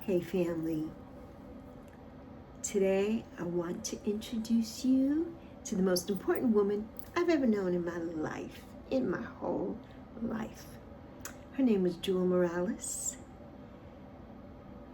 Hey family, today I want to introduce you to the most important woman I've ever known in my life, in my whole life. Her name was Jewel Morales,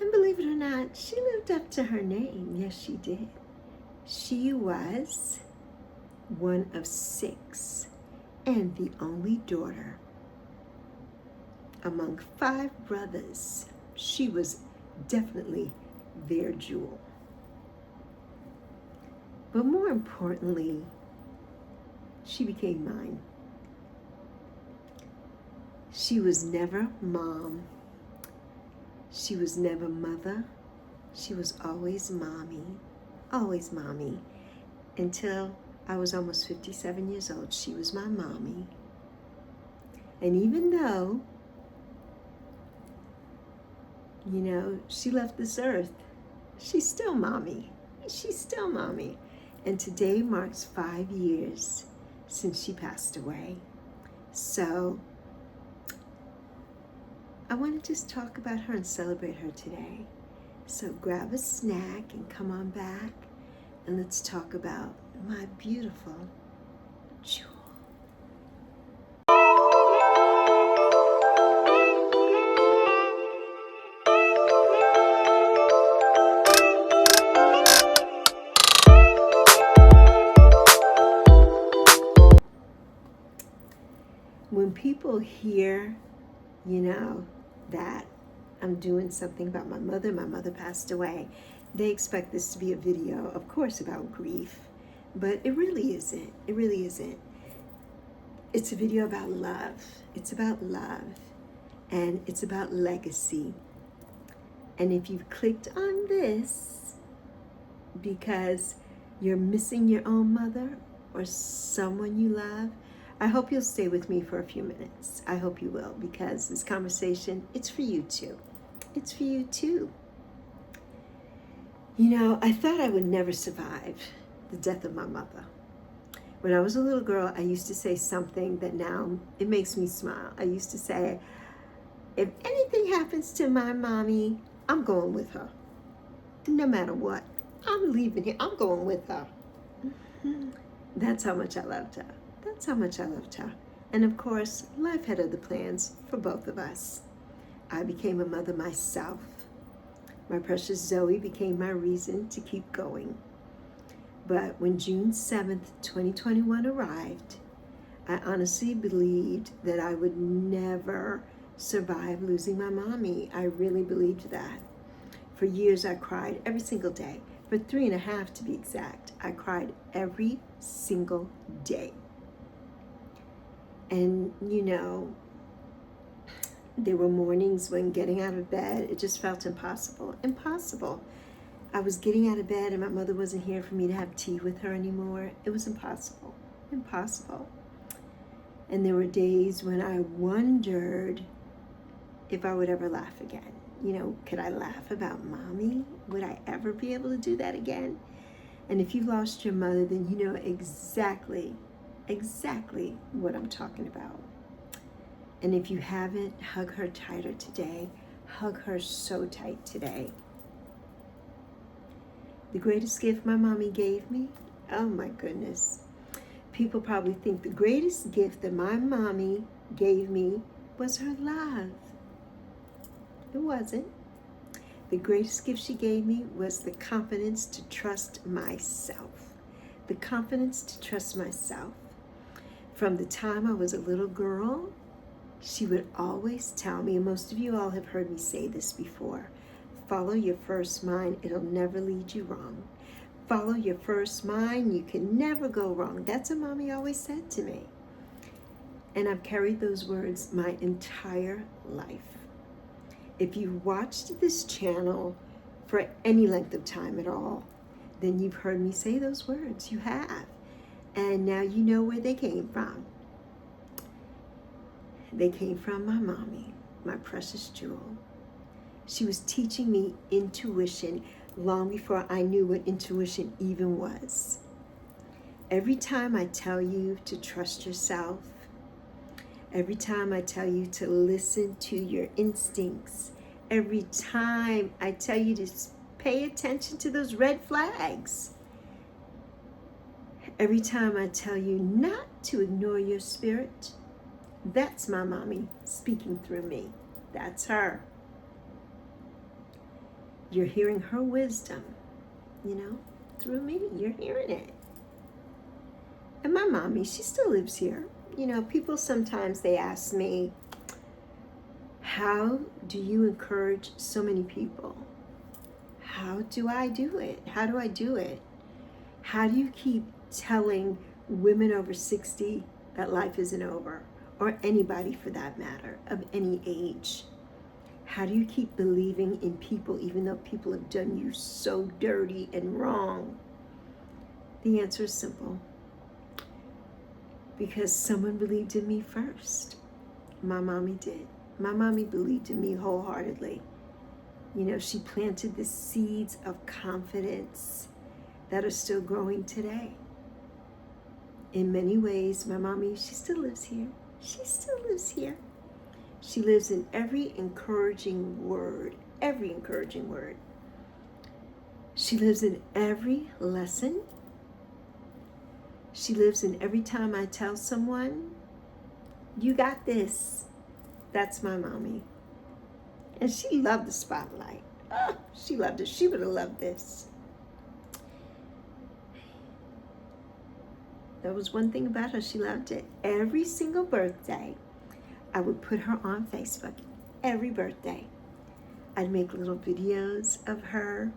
and believe it or not, she lived up to her name. Yes, she did. She was one of 6 and the only daughter among 5 brothers. She was definitely their jewel. But more importantly, she became mine. She was never mom. She was never mother. She was always mommy. Always mommy. Until I was almost 57 years old, she was my mommy. And even though she left this earth, she's still mommy. She's still mommy. And today marks 5 years since she passed away. So I want to just talk about her and celebrate her today. So grab a snack and come on back and let's talk about my beautiful Jewel. When people hear, that I'm doing something about my mother passed away, they expect this to be a video, of course, about grief, but it really isn't. It really isn't. It's a video about love. It's about love, and it's about legacy. And if you've clicked on this because you're missing your own mother or someone you love, I hope you'll stay with me for a few minutes. I hope you will, because this conversation, it's for you too. It's for you too. I thought I would never survive the death of my mother. When I was a little girl, I used to say something that now it makes me smile. I used to say, if anything happens to my mommy, I'm going with her. No matter what, I'm leaving here. I'm going with her. That's how much I loved her. That's how much I loved her. And of course, life had other plans for both of us. I became a mother myself. My precious Zoe became my reason to keep going. But when June 7th, 2021 arrived, I honestly believed that I would never survive losing my mommy. I really believed that. For years, I cried every single day. For 3.5 to be exact, I cried every single day. And there were mornings when getting out of bed, it just felt impossible. Impossible. I was getting out of bed and my mother wasn't here for me to have tea with her anymore. It was impossible. Impossible. And there were days when I wondered if I would ever laugh again. Could I laugh about mommy? Would I ever be able to do that again? And if you lost your mother, then you know exactly what I'm talking about. And if you haven't, hug her tighter today. Hug her so tight today. The greatest gift my mommy gave me, oh my goodness. People probably think the greatest gift that my mommy gave me was her love. It wasn't. The greatest gift she gave me was the confidence to trust myself. The confidence to trust myself. From the time I was a little girl, she would always tell me, and most of you all have heard me say this before, follow your first mind, it'll never lead you wrong. Follow your first mind, you can never go wrong. That's what mommy always said to me. And I've carried those words my entire life. If you've watched this channel for any length of time at all, then you've heard me say those words. You have. And now you know where they came from. They came from my mommy, my precious Jewel. She was teaching me intuition long before I knew what intuition even was. Every time I tell you to trust yourself, every time I tell you to listen to your instincts, Every time I tell you to pay attention to those red flags. Every time I tell you not to ignore your spirit, that's my mommy speaking through me. That's her. You're hearing her wisdom, through me. You're hearing it. And my mommy, she still lives here. People sometimes they ask me, how do you encourage so many people? How do I do it? How do I do it? How do you keep telling women over 60 that life isn't over, or anybody for that matter, of any age? How do you keep believing in people even though people have done you so dirty and wrong? The answer is simple. Because someone believed in me first. My mommy did. My mommy believed in me wholeheartedly. She planted the seeds of confidence that are still growing today. In many ways, my mommy, she still lives here. She still lives here. She lives in every encouraging word, every encouraging word. She lives in every lesson. She lives in every time I tell someone, you got this. That's my mommy. And she loved the spotlight. Oh, she loved it. She would have loved this. That was one thing about her. She loved it. Every single birthday, I would put her on Facebook. Every birthday. I'd make little videos of her.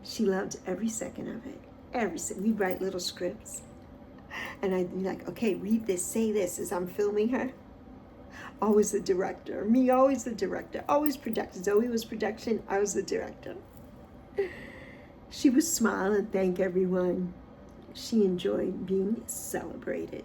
She loved every second of it. We'd write little scripts. And I'd be like, okay, read this, say this as I'm filming her. Always the director. Me, always the director. Always production. Zoe was production. I was the director. She would smile and thank everyone. She enjoyed being celebrated.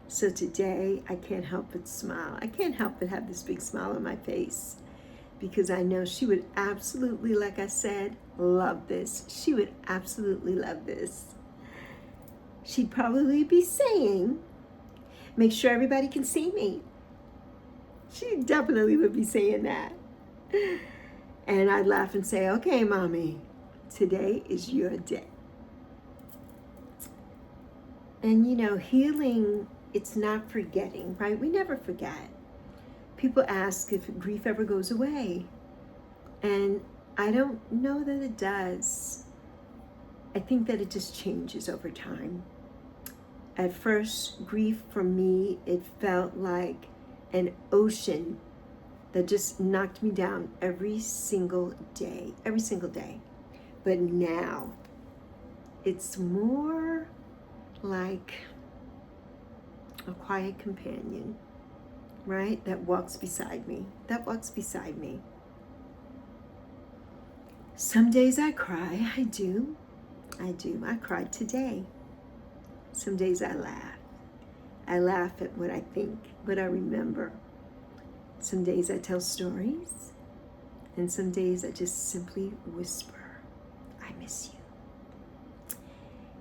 So today, I can't help but smile. I can't help but have this big smile on my face because I know she would absolutely, like I said, love this. She would absolutely love this. She'd probably be saying, make sure everybody can see me. She definitely would be saying that. And I'd laugh and say, okay, mommy, today is your day. And healing, it's not forgetting, right? We never forget. People ask if grief ever goes away. And I don't know that it does. I think that it just changes over time. At first, grief for me, it felt like an ocean that just knocked me down every single day. But now, it's more like a quiet companion, right? That walks beside me. Some days I cry. I do. I cried today. Some days I laugh. I laugh at what I think, what I remember. Some days I tell stories, and some days I just simply whisper, I miss you.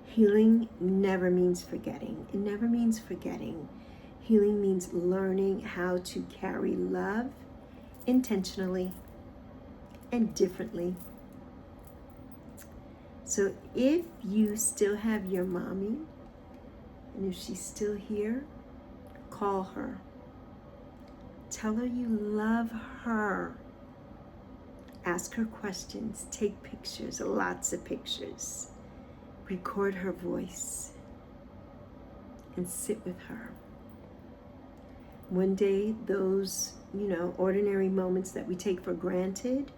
Healing never means forgetting. It never means forgetting. Healing means learning how to carry love intentionally and differently. So if you still have your mommy, and if she's still here, call her. Tell her you love her. Ask her questions. Take pictures, lots of pictures. Record her voice and sit with her. One day, those, ordinary moments that we take for granted,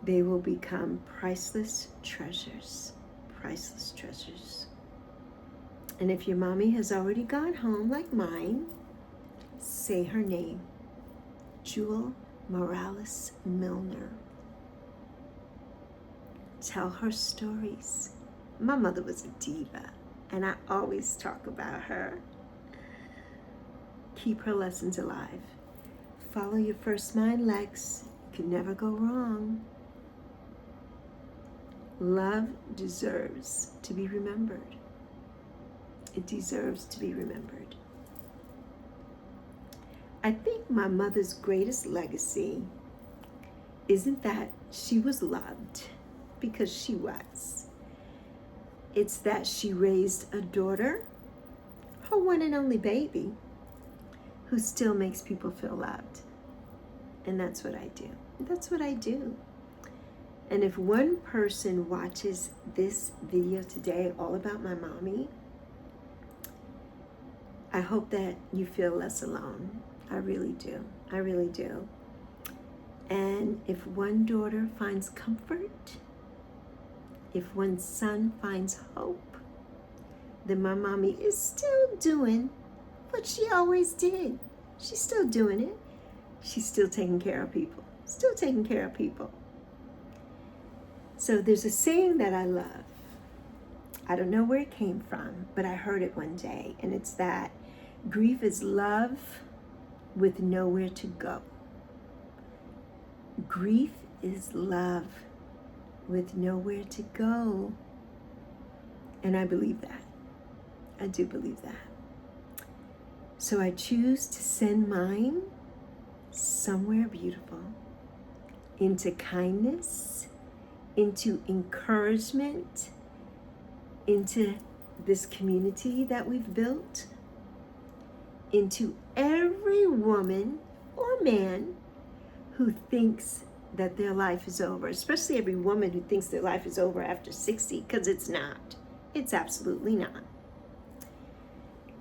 they will become priceless treasures. Priceless treasures. And if your mommy has already gone home like mine, say her name, Jewel Morales Milner. Tell her stories. My mother was a diva, and I always talk about her. Keep her lessons alive. Follow your first mind, Lex. You can never go wrong. Love deserves to be remembered. It deserves to be remembered. I think my mother's greatest legacy isn't that she was loved, because she was. It's that she raised a daughter, her one and only baby, who still makes people feel loved. And that's what I do. That's what I do. And if one person watches this video today all about my mommy, I hope that you feel less alone. I really do. I really do. And if one daughter finds comfort, if one son finds hope, then my mommy is still doing what she always did. She's still doing it. She's still taking care of people. Still taking care of people. So there's a saying that I love. I don't know where it came from, but I heard it one day, and it's that grief is love with nowhere to go. Grief is love with nowhere to go. And I believe that. I do believe that. So I choose to send mine somewhere beautiful, into kindness, into encouragement, into this community that we've built, into every woman or man who thinks that their life is over, especially every woman who thinks their life is over after 60, because it's not. It's absolutely not.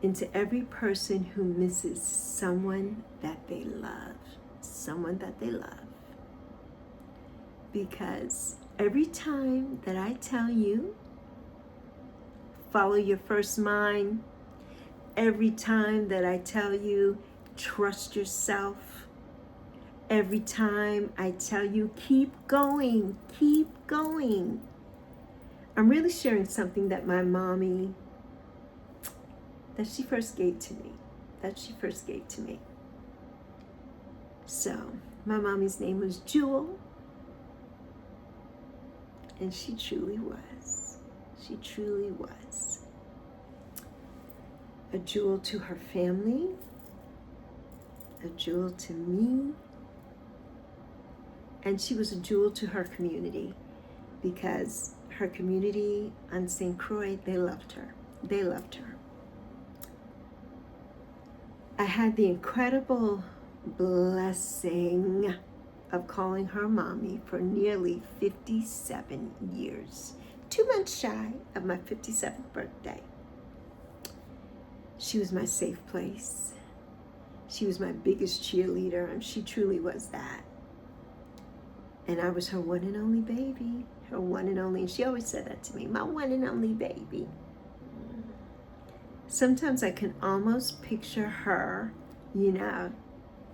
Into every person who misses someone that they love, someone that they love. Because every time that I tell you, follow your first mind, every time that I tell you, trust yourself, every time I tell you, keep going, I'm really sharing something that my mommy, that she first gave to me. So, my mommy's name was Jewel, and she truly was. She truly was a jewel to her family, a jewel to me, and she was a jewel to her community, because her community on St. Croix, they loved her. They loved her. I had the incredible blessing of calling her mommy for nearly 57 years, 2 months shy of my 57th birthday. She was my safe place. She was my biggest cheerleader, and she truly was that. And I was her one and only baby, her one and only, and she always said that to me, my one and only baby. Sometimes I can almost picture her,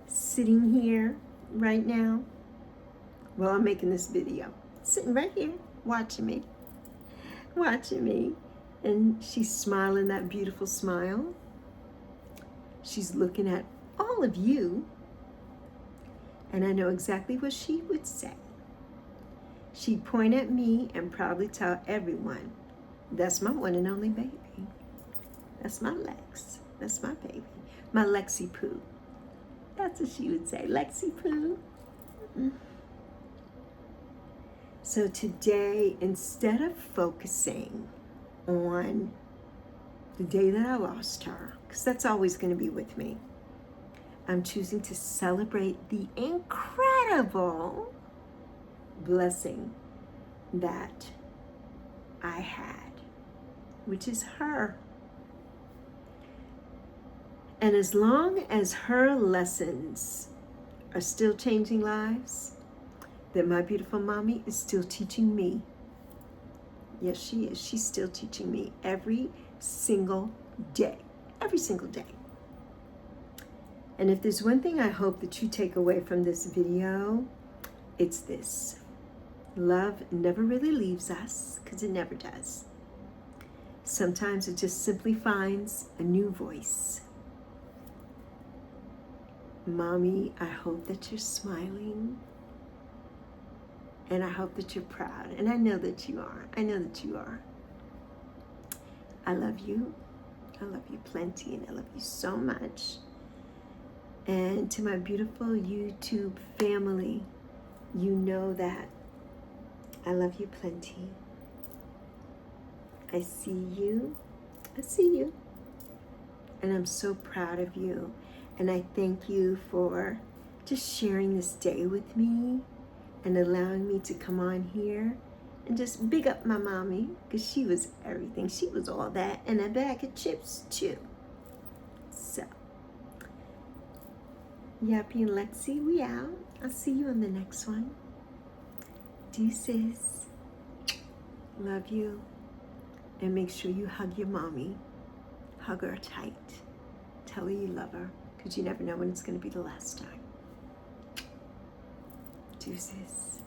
sitting here right now while I'm making this video, sitting right here, watching me, and she's smiling that beautiful smile. She's looking at all of you, and I know exactly what she would say. She'd point at me and probably tell everyone, that's my one and only baby. That's my Lex. That's my baby. My Lexi Poo. That's what she would say. Lexi Poo. So today, instead of focusing on the day that I lost her, because that's always going to be with me, I'm choosing to celebrate the incredible blessing that I had, which is her. And as long as her lessons are still changing lives, then my beautiful mommy is still teaching me. Yes, she is. She's still teaching me every single day. Every single day. And if there's one thing I hope that you take away from this video, it's this. Love never really leaves us, because it never does. Sometimes it just simply finds a new voice. Mommy, I hope that you're smiling, and I hope that you're proud, and I know that you are. I know that you are. I love you. I love you plenty, and I love you so much. And to my beautiful YouTube family, you know that I love you plenty. I see you. I see you. And I'm so proud of you. And I thank you for just sharing this day with me and allowing me to come on here and just big up my mommy, because she was everything. She was all that and a bag of chips too. So, Yappy and Lexi, we out. I'll see you on the next one. Deuces. Love you. And make sure you hug your mommy. Hug her tight. Tell her you love her, because you never know when it's going to be the last time. Deuces.